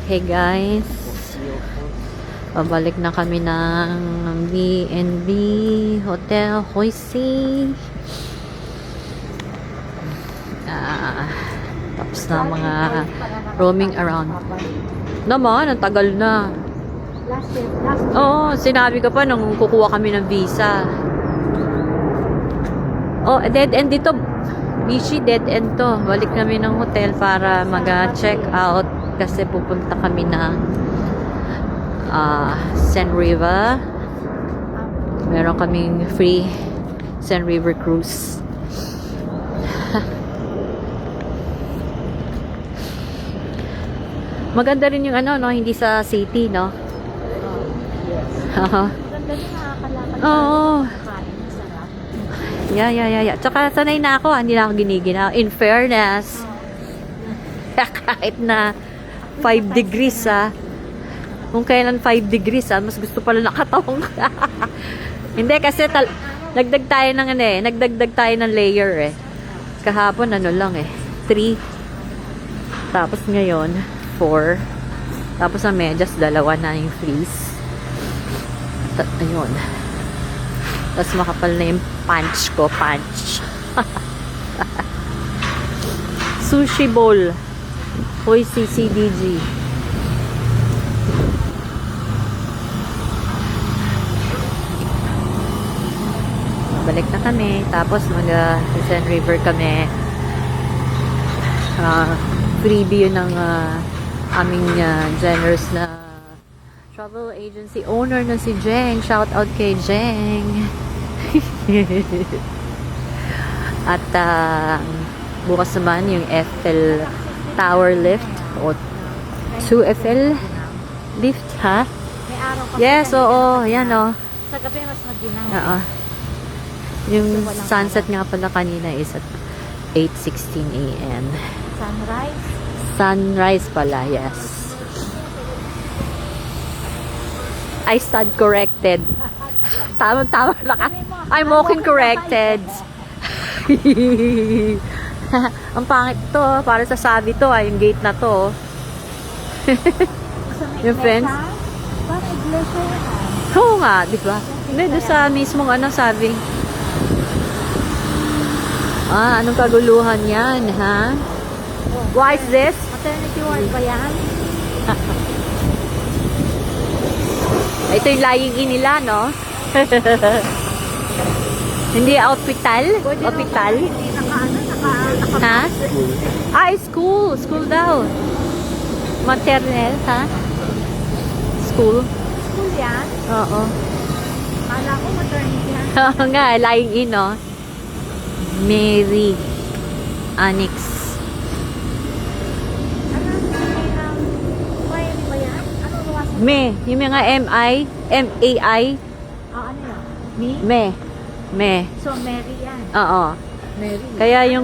Hey guys, pabalik na kami ng B&B Hotel Hoisey. Tapos na mga roaming around. Naman, ang tagal na. Oo, sinabi ko pa nung kukuha kami ng visa. Oh, dead end dito. Bishi, dead end to. Balik kami ng hotel para mag-check out kasi pupunta kami na San River. Meron kaming free San River cruise. Maganda rin yung ano, no? Hindi sa city, no? Maganda rin nakakalakad. Oo. Kain, sarap. Yeah. Tsaka sanay na ako, hindi na ako giniginaw. In fairness, kahit na 5 degrees, kung kailan 5 degrees, mas gusto pala nakatawang. Hindi, kasi nagdag tayo ng ano nagdagdag tayo ng layer Kahapon ano lang 3. Tapos ngayon, 4. Tapos ang medyas, 2 na yung fleece. Ayun. Tapos makapal na yung punch ko. Sushi bowl. Hoisey CDG. Balik na kami. Tapos San River kami. Freebie yun ng aming generous na travel agency owner na si Jeng. Shout out kay Jeng. At bukas naman yung Eiffel Tower lift o 2 Eiffel lift, ha? May araw pa. Yes, oo. Yan, o. Sa gabi mas maginaw. Oo. Yung sunset nga pala kanina is at 8:16 a.m. Sunrise. Sunrise pala, yes. I stand corrected. Tama na ka. I'm walking corrected. Ang pangit to, para sa sabi to, yung gate na to. Yung fence. Parang iglesia yan. Oo nga, di ba? Hindi, doon sa mismong sabi. Anong kaguluhan yan, ha? Why is this? Maternity ward ba yan? Ito yung lying in nila, no? Hindi hospital? Hospital? Hindi naka. Ha? School. School daw. Maternal, ha? School? School yan? Oo. Kala ko maternity yan. Oo nga, lying in, no? Mary Annex. Ano may ba yan? Ano luwas? Yung mga M-A-I. Ano yan? Me? Me. So Mary yan. Oo. Mary. Kaya yung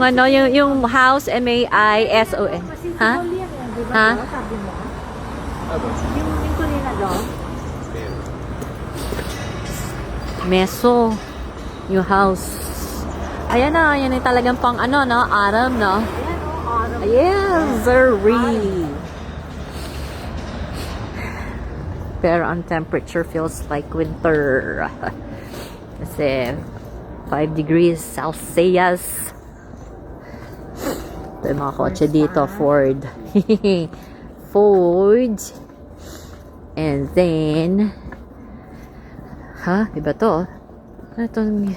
yung house, M-A-I-S-O-N. Ha? Principal yan eh, di ba? Ha? Sabi mo. Yung Corina law. Meso. Yung house. Ayan na, yan ay talagang pang no? Aram, no? Ayan o, araw. Yes, sirree. Pero ang temperature feels like winter. Kasi 5 degrees Celsius. Ito yung mga kotse dito, Ford. Ford. And then, iba to. Ano itong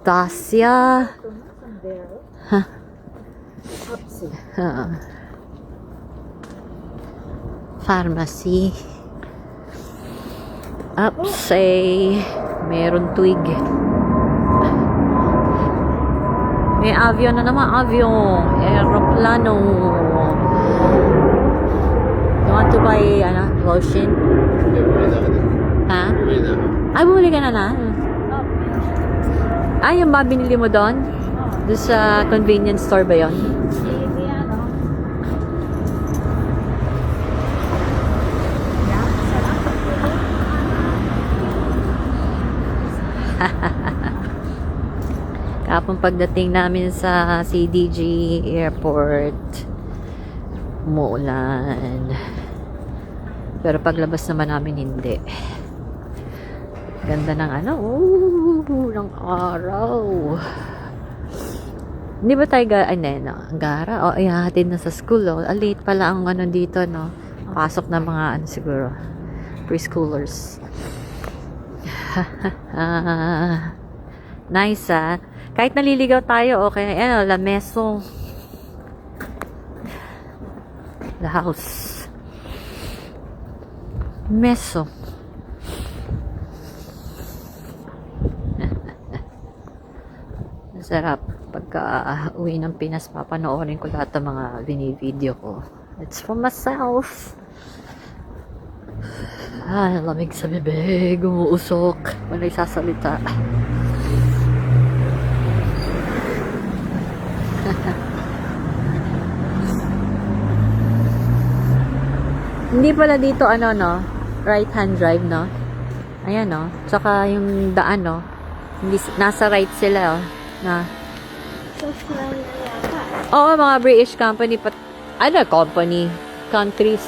Dacia. Pharmacy. Upsay. Meron twig. May avion na naman. Avion. Aeroplano. You want to buy lotion? Ha? Ay, bumili ka na? Yung ba binili mo doon? Doon sa convenience store ba yun? Hindi yan o. Kapag pagdating namin sa CDG Airport, umuulan. Pero paglabas naman namin hindi. Ganda ng ano, ng araw. Hindi ba tayo gara? O, ihahatid na sa school, oh. Late pala ang ano dito, no? Pasok na mga, ano siguro, preschoolers. Nice, ah. Kahit naliligaw tayo, okay. Ano, La Maison. The house. Maison. Sarap. Pagka uwi ng Pinas, papanoorin ko lahat ng mga bini-video ko. It's for myself. Lamig sa bibig. Umuusok. Wala nagsasalita. Hindi pala dito ano, no? Right hand drive, no? Ayan, no? Tsaka yung daan, no? Hindi, nasa right sila, oh. Na. Social na yata. Oo, mga British company. Company? Countries.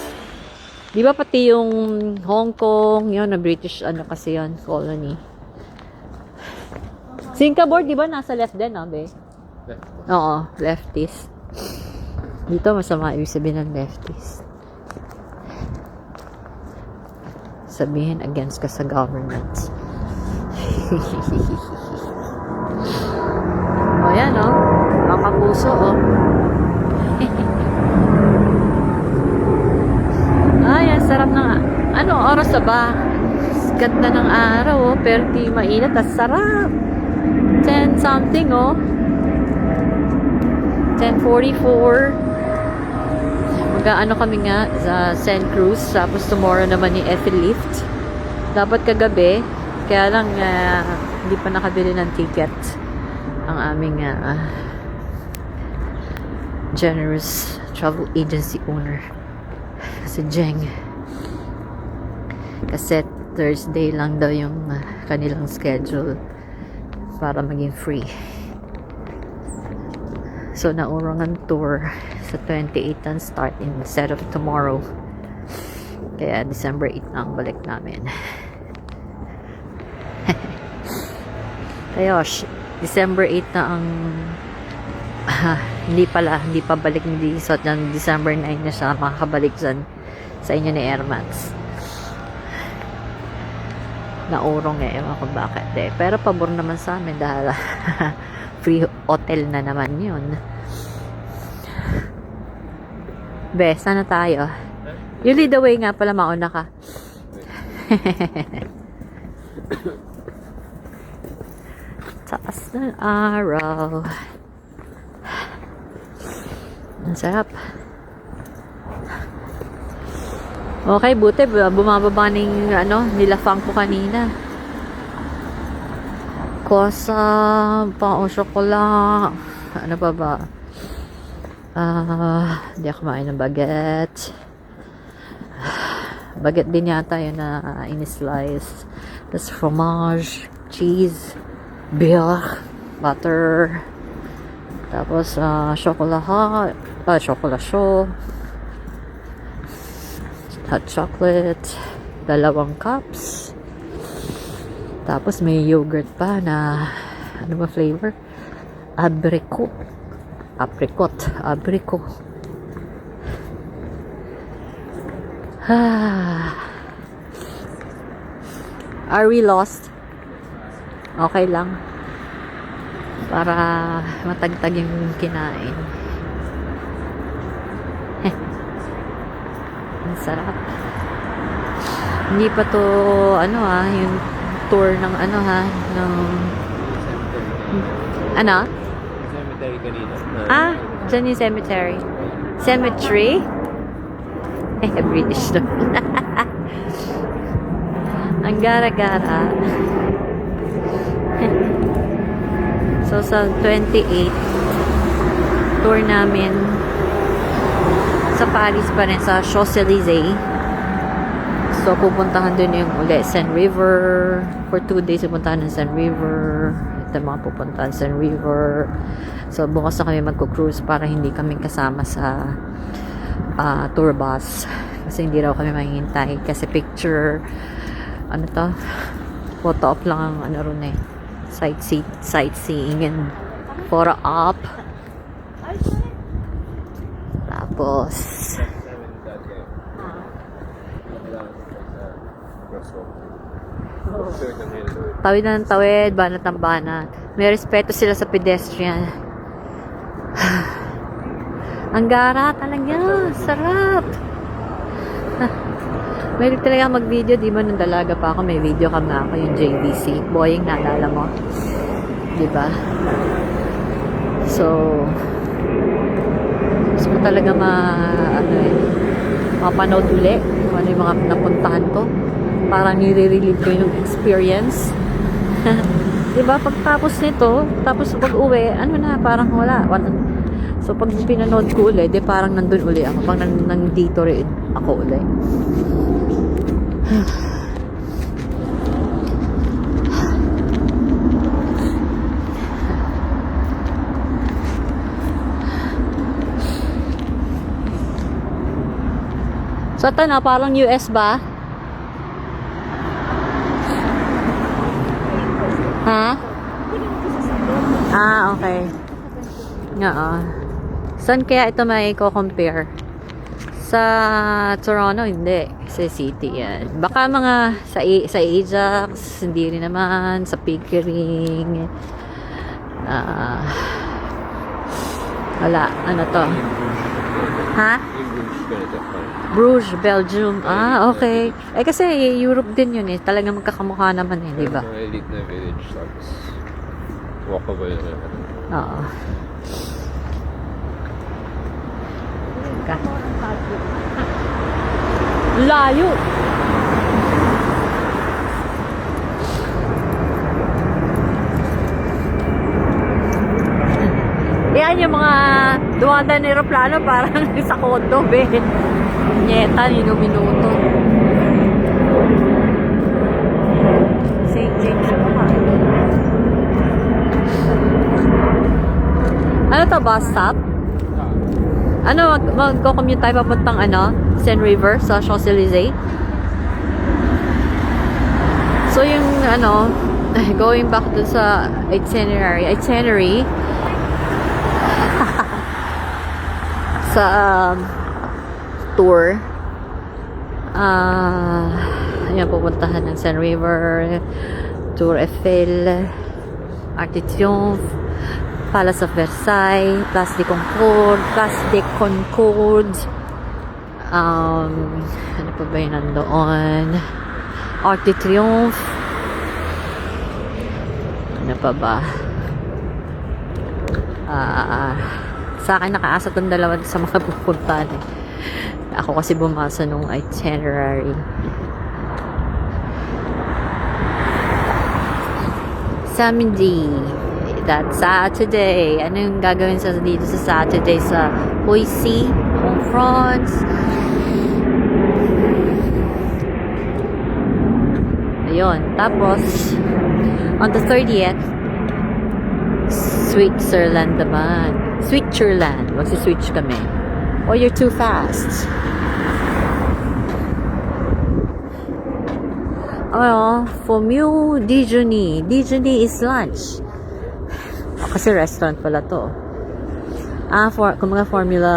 Di ba pati yung Hong Kong, yun, na British, kasi yun, colony. Singapore, di ba, nasa left din, no, be? Left. Oo, leftist. Dito, masama ibig sabihin ng leftist. Sabihin against ka sa government. O, yan, oh. Baka puso, oh. Ay, ang sarap ng... Ano, oras na ba? Ganda ng araw, oh. Pero di mainit. Ang sarap. 10 something, oh. 10:44. Mag-ano kami nga sa St. Cruz. Tapos tomorrow naman yung Eiffel Lift. Dapat kagabi. Kaya lang, hindi pa nakabili ng ticket ang aming generous travel agency owner. Si Jeng. Kasi Thursday lang daw yung kanilang schedule para maging free. So, naurang ang tour sa 28 ang start instead of tomorrow. Kaya December 8 na ang balik namin. Kaya, December 8 na ang hindi pa balik ni Disot ng December 9 na siya makakabalik dyan sa inyo ni Airmax. Naurong ewan ko bakit pero pabor naman sa amin dahil free hotel na naman yun. Be, sana tayo. You lead the way nga pala, mauna ka. Taas ng araw. Ang sarap. Okay, buti bumababa ng nilafang ko kanina. Pang chocolate. Ano pa ba? Hindi ako kumain ng baguette. Baguette din yata yun na in-slice. Tapos fromage, cheese, beer, butter. Tapos chocolate chaud. Hot chocolate. 2 cups. Tapos may yogurt pa na ano ba flavor? Apricot. Are we lost? Okay lang. Para matagtag yung kinain. Ang sarap. Hindi pa to yung tour ng ng Cemetery kanina. Dyan yung cemetery. Cemetery? British na. Ang gara-gara. So, sa 28, tour namin sa Paris pa rin, sa Champs-Élysées. So, pupuntahan dun yung Seine River. For 2 days, pupuntahan ng Seine River. Ito mga pupuntahan Seine River. So, bukas na kami magko-cruise para hindi kami kasama sa tour bus. Kasi hindi raw kami mahihintay. Kasi picture, ano to, photo op lang ang ano ron eh. Sightseeing and photo op. Tapos, tawid na ng tawid, banat ng banat. May respeto sila sa pedestrian. Ang gara talaga. Sarap. May talaga mag-video. Di ba nung dalaga pa ako, may video cam nga ako yung JVC. Boying, naalala mo. Diba? So, gusto ko talaga mapanood uli kung ano yung mga napuntahan ko. Parang nire-relieve ko yung experience. Diba? Pagtapos nito, tapos pag uwi, ano na, parang wala. So, pag pinanood ko uli, di parang nandun uli ako. Pag nandito rin ako uli. So, ito na, parang US ba? Ha? Okay. Oo. Saan kaya ito may compare? Sa Toronto, hindi. Sa city yan. Baka mga sa Ajax, hindi rin naman. Sa Pickering. Wala. Ano to? Ha? Bruges, Belgium. Okay. Kasi Europe din yun eh. Talagang magkakamukha naman eh, di ba? Mga elite na village, tapos walkable na naman. Oo. Layo. Yan yung mga dumadaan na aeroplano parang sa kondo, be. Nyeta, minuto. St. James pa. Ano to, bus stop? Ano, mag-commute tayo papuntang Seine River sa Champs-Élysées. So, yung going back to sa itinerary sa tour. Ayan, pupuntahan ng Seine River, Tour Eiffel, Arc de Triomphe, Palace of Versailles, Place de Concorde, ano pa ba yun nandoon? Arc de Triomphe, ano pa ba? Sa akin nakaasa tong dalawa sa mga pupuntahan eh. Ako kasi bumasa nung itinerary. Samedi. That's Saturday. Ano yung gagawin dito sa Saturday sa Poissy, en France? Ayun. Tapos, on the 30th, Switzerland naman. Switzerland. Magsi-switch kami. Or you're too fast. Formule déjeuner. Déjeuner is lunch. Kasi restaurant pala to. Kung mga formula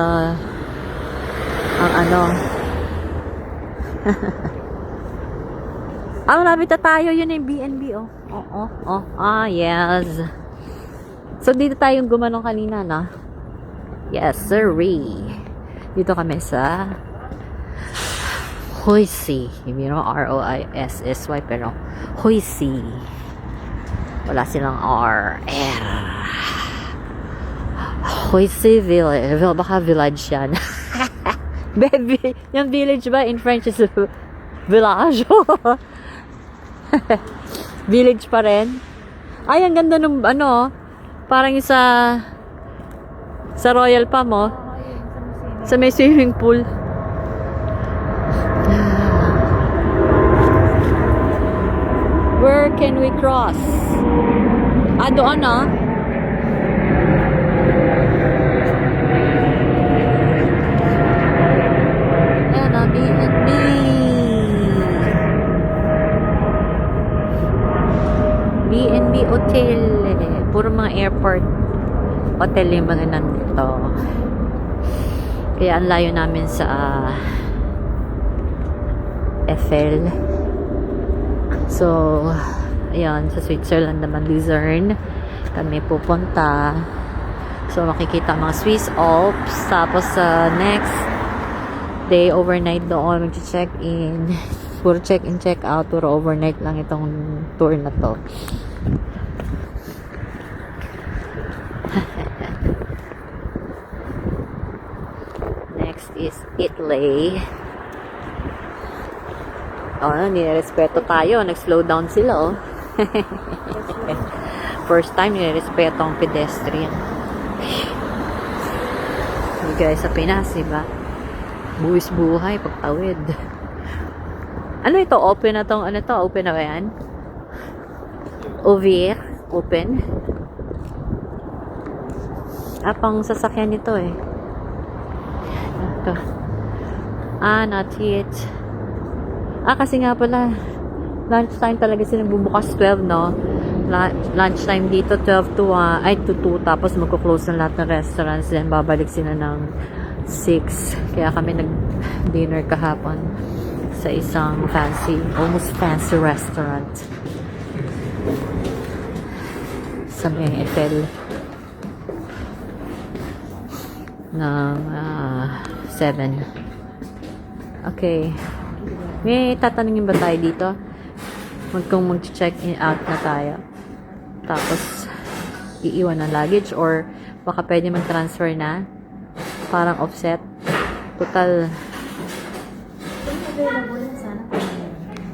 ang malapit na tayo. Yun yung BNB, oh. Yes. So, dito tayong gumanong kanina, na? Yes, sirree. Dito kami sa Poissy. Hindi naman R-O-I-S-S-Y, pero Poissy. Wala silang R. Poissy Village. Baka village yan. Baby, yung village ba in French is village? Village pa rin. Ay, ang ganda nung parang sa Royal Palm, oh. Sa may swimming pool. Where can we cross? Doon, B&B. B&B Hotel. Puro mga airport hotel yung mga nandito. Kaya ang layo namin sa Eiffel. So, ayan, sa Switzerland naman, Luzerne kami pupunta. So, makikita mga Swiss Alps. Tapos, next day, overnight doon, mag-check-in. Puro check-in, check-out. Puro overnight lang itong tour na to. Next is Italy. Nirespeto tayo. Nag-slow down sila, oh. First time, nirespeto ang pedestrian. Hindi guys, sa Pinas, diba? Buwis buhay, pagtawid. Ano ito? Open na tong, ano to? Open na ba yan? Ouvert? Open? Pang sasakyan nito eh. Ito. Not yet. Kasi nga pala, lunchtime talaga sila bubukas 12, no? Lunchtime dito, 12 to 2, tapos magko-close ng lahat ng restaurants, then babalik sila ng 6. Kaya kami nag-dinner kahapon sa isang almost fancy restaurant sa may Eiffel ng 7. Okay. May tatanungin ba tayo dito? Kung mag-check-in out na tayo. Tapos, iiwan ng luggage or baka pwede mag-transfer na. Parang offset. Total.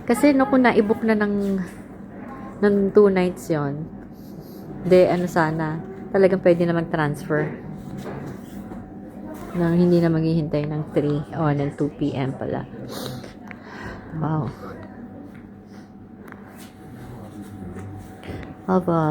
Kasi kung na-book na ng 2 nights yon, sana, talagang pwede na mag-transfer. Nang hindi na maghihintay ng 3 o ng 2 p.m. pala. Wow. Aba.